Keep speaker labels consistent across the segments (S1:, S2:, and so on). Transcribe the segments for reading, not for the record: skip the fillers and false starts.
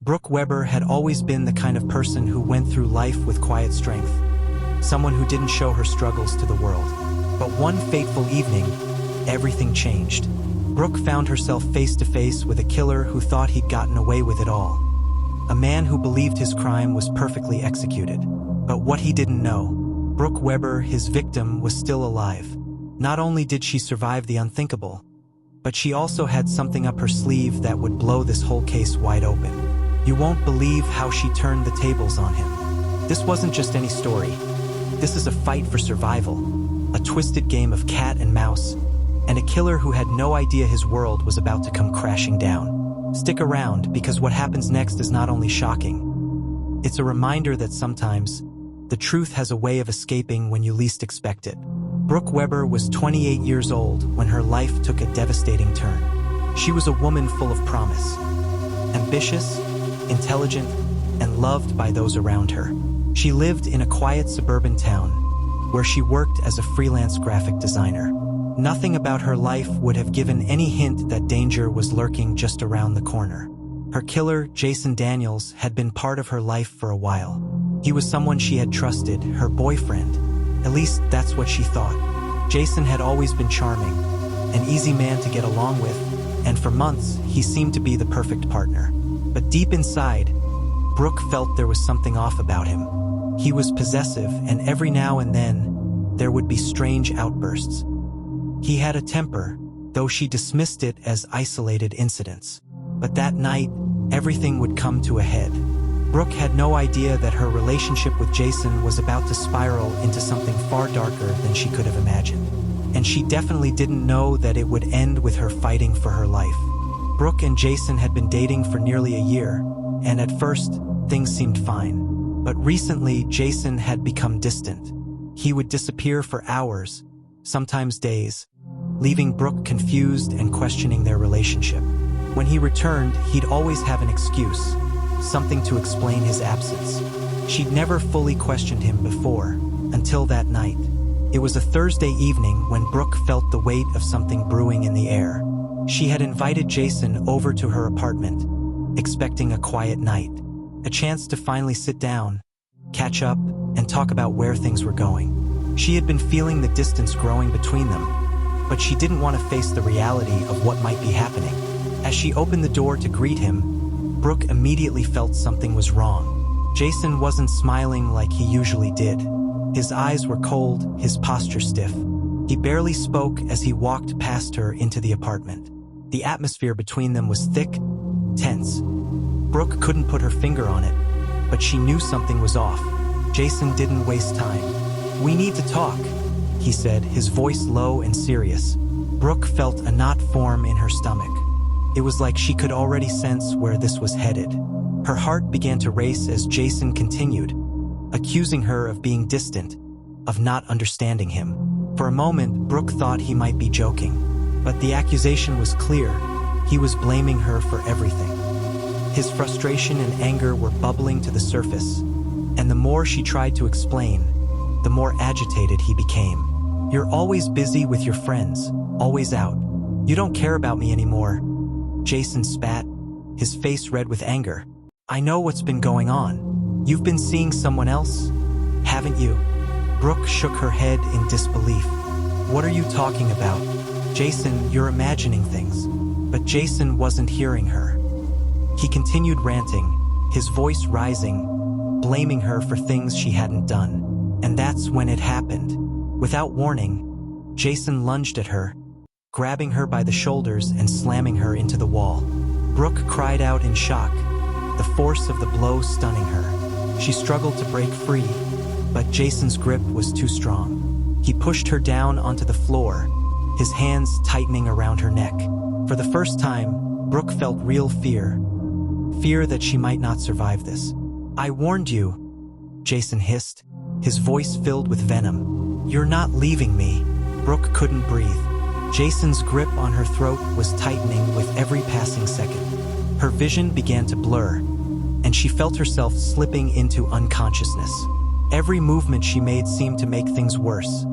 S1: Brook Weber had always been the kind of person who went through life with quiet strength, someone who didn't show her struggles to the world. But one fateful evening, everything changed. Brook found herself face to face with a killer who thought he'd gotten away with it all. A man who believed his crime was perfectly executed. But what he didn't know, Brook Weber, his victim, was still alive. Not only did she survive the unthinkable, but she also had something up her sleeve that would blow this whole case wide open. You won't believe how she turned the tables on him. This wasn't just any story. This is a fight for survival, a twisted game of cat and mouse, and a killer who had no idea his world was about to come crashing down. Stick around, because what happens next is not only shocking, it's a reminder that sometimes the truth has a way of escaping when you least expect it. Brook Weber was 28 years old when her life took a devastating turn. She was a woman full of promise, ambitious, intelligent, and loved by those around her. She lived in a quiet suburban town where she worked as a freelance graphic designer. Nothing about her life would have given any hint that danger was lurking just around the corner. Her killer, Jason Daniels, had been part of her life for a while. He was someone she had trusted, her boyfriend. At least that's what she thought. Jason had always been charming, an easy man to get along with, and for months he seemed to be the perfect partner. But deep inside, Brook felt there was something off about him. He was possessive, and every now and then, there would be strange outbursts. He had a temper, though she dismissed it as isolated incidents. But that night, everything would come to a head. Brook had no idea that her relationship with Jason was about to spiral into something far darker than she could have imagined. And she definitely didn't know that it would end with her fighting for her life. Brook and Jason had been dating for nearly a year, and at first, things seemed fine. But recently, Jason had become distant. He would disappear for hours, sometimes days, leaving Brook confused and questioning their relationship. When he returned, he'd always have an excuse, something to explain his absence. She'd never fully questioned him before, until that night. It was a Thursday evening when Brook felt the weight of something brewing in the air. She had invited Jason over to her apartment, expecting a quiet night, a chance to finally sit down, catch up, and talk about where things were going. She had been feeling the distance growing between them, but she didn't want to face the reality of what might be happening. As she opened the door to greet him, Brook immediately felt something was wrong. Jason wasn't smiling like he usually did. His eyes were cold, his posture stiff. He barely spoke as he walked past her into the apartment. The atmosphere between them was thick, tense. Brook couldn't put her finger on it, but she knew something was off. Jason didn't waste time. "We need to talk," he said, his voice low and serious. Brook felt a knot form in her stomach. It was like she could already sense where this was headed. Her heart began to race as Jason continued, accusing her of being distant, of not understanding him. For a moment, Brook thought he might be joking, but the accusation was clear. He was blaming her for everything. His frustration and anger were bubbling to the surface, and the more she tried to explain, the more agitated he became. "You're always busy with your friends, always out. You don't care about me anymore." Jason spat, his face red with anger. "I know what's been going on. You've been seeing someone else, haven't you?" Brook shook her head in disbelief. "What are you talking about?" "Jason, you're imagining things." But Jason wasn't hearing her. He continued ranting, his voice rising, blaming her for things she hadn't done. And that's when it happened. Without warning, Jason lunged at her, grabbing her by the shoulders and slamming her into the wall. Brook cried out in shock, the force of the blow stunning her. She struggled to break free, but Jason's grip was too strong. He pushed her down onto the floor, his hands tightening around her neck. For the first time, Brook felt real fear that she might not survive this. "I warned you," Jason hissed, his voice filled with venom. "You're not leaving me." Brook couldn't breathe. Jason's grip on her throat was tightening with every passing second. Her vision began to blur, and she felt herself slipping into unconsciousness. Every movement she made seemed to make things worse.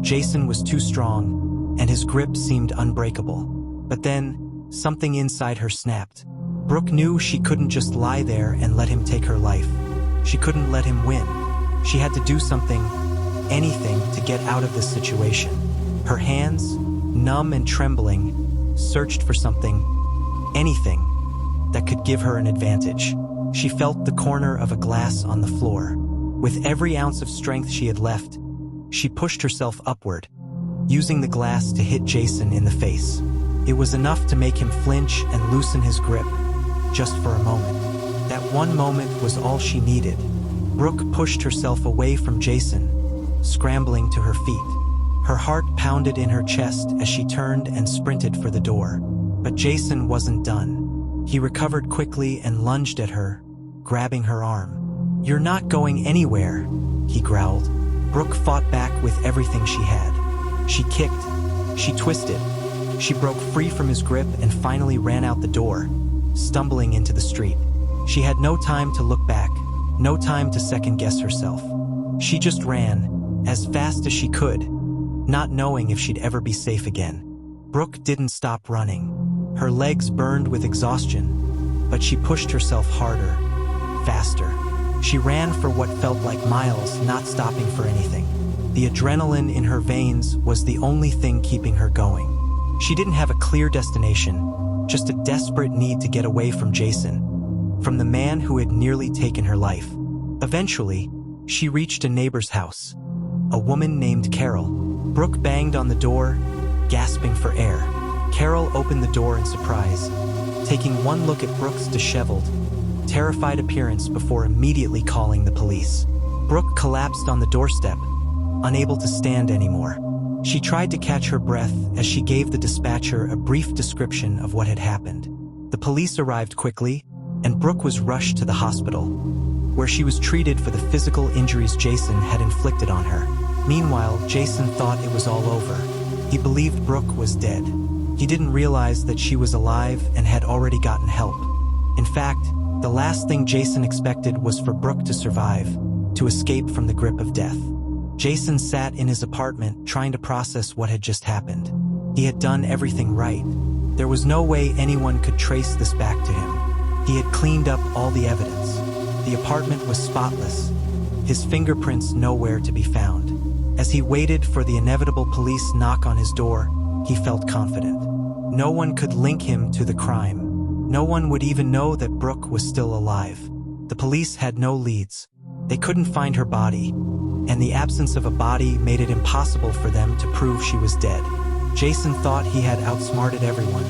S1: Jason was too strong, and his grip seemed unbreakable. But then, something inside her snapped. Brooke knew she couldn't just lie there and let him take her life. She couldn't let him win. She had to do something, anything, to get out of this situation. Her hands, numb and trembling, searched for something, anything, that could give her an advantage. She felt the corner of a glass on the floor. With every ounce of strength she had left, she pushed herself upward, using the glass to hit Jason in the face. It was enough to make him flinch and loosen his grip, just for a moment. That one moment was all she needed. Brooke pushed herself away from Jason, scrambling to her feet. Her heart pounded in her chest as she turned and sprinted for the door. But Jason wasn't done. He recovered quickly and lunged at her, grabbing her arm. "You're not going anywhere," he growled. Brooke fought back with everything she had. She kicked, she twisted, she broke free from his grip and finally ran out the door, stumbling into the street. She had no time to look back, no time to second-guess herself. She just ran, as fast as she could, not knowing if she'd ever be safe again. Brooke didn't stop running. Her legs burned with exhaustion, but she pushed herself harder, faster. She ran for what felt like miles, not stopping for anything. The adrenaline in her veins was the only thing keeping her going. She didn't have a clear destination, just a desperate need to get away from Jason, from the man who had nearly taken her life. Eventually, she reached a neighbor's house, a woman named Carol. Brooke banged on the door, gasping for air. Carol opened the door in surprise, taking one look at Brooke's disheveled, terrified appearance before immediately calling the police. Brooke collapsed on the doorstep, unable to stand anymore. She tried to catch her breath as she gave the dispatcher a brief description of what had happened. The police arrived quickly, and Brooke was rushed to the hospital, where she was treated for the physical injuries Jason had inflicted on her. Meanwhile, Jason thought it was all over. He believed Brooke was dead. He didn't realize that she was alive and had already gotten help. In fact, the last thing Jason expected was for Brooke to survive, to escape from the grip of death. Jason sat in his apartment trying to process what had just happened. He had done everything right. There was no way anyone could trace this back to him. He had cleaned up all the evidence. The apartment was spotless, his fingerprints nowhere to be found. As he waited for the inevitable police knock on his door, he felt confident. No one could link him to the crime. No one would even know that Brooke was still alive. The police had no leads. They couldn't find her body, and the absence of a body made it impossible for them to prove she was dead. Jason thought he had outsmarted everyone,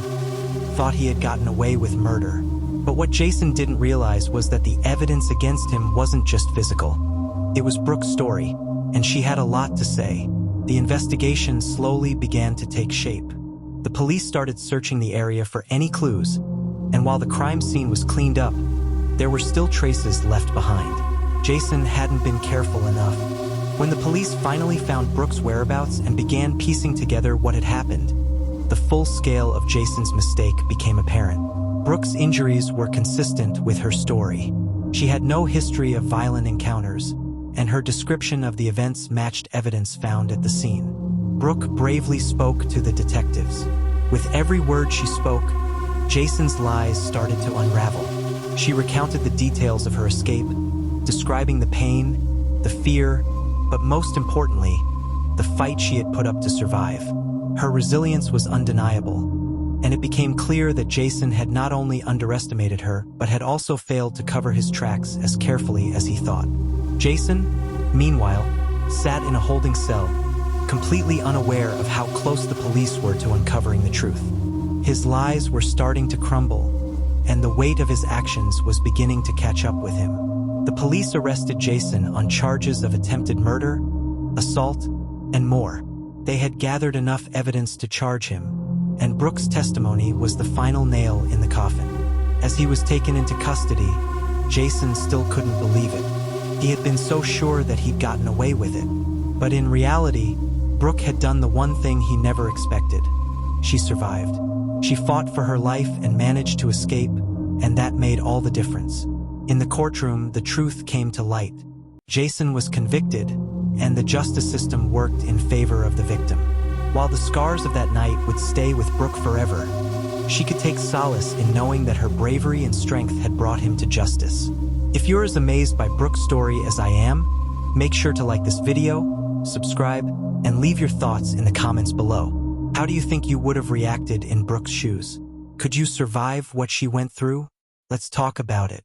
S1: thought he had gotten away with murder. But what Jason didn't realize was that the evidence against him wasn't just physical. It was Brooke's story, and she had a lot to say. The investigation slowly began to take shape. The police started searching the area for any clues, and while the crime scene was cleaned up, there were still traces left behind. Jason hadn't been careful enough. When the police finally found Brooke's whereabouts and began piecing together what had happened, the full scale of Jason's mistake became apparent. Brooke's injuries were consistent with her story. She had no history of violent encounters, and her description of the events matched evidence found at the scene. Brooke bravely spoke to the detectives. With every word she spoke, Jason's lies started to unravel. She recounted the details of her escape, describing the pain, the fear, but most importantly, the fight she had put up to survive. Her resilience was undeniable, and it became clear that Jason had not only underestimated her, but had also failed to cover his tracks as carefully as he thought. Jason, meanwhile, sat in a holding cell, completely unaware of how close the police were to uncovering the truth. His lies were starting to crumble, and the weight of his actions was beginning to catch up with him. The police arrested Jason on charges of attempted murder, assault, and more. They had gathered enough evidence to charge him, and Brooke's testimony was the final nail in the coffin. As he was taken into custody, Jason still couldn't believe it. He had been so sure that he'd gotten away with it. But in reality, Brooke had done the one thing he never expected. She survived. She fought for her life and managed to escape, and that made all the difference. In the courtroom, the truth came to light. Jason was convicted, and the justice system worked in favor of the victim. While the scars of that night would stay with Brooke forever, she could take solace in knowing that her bravery and strength had brought him to justice. If you're as amazed by Brook's story as I am, make sure to like this video, subscribe, and leave your thoughts in the comments below. How do you think you would have reacted in Brook's shoes? Could you survive what she went through? Let's talk about it.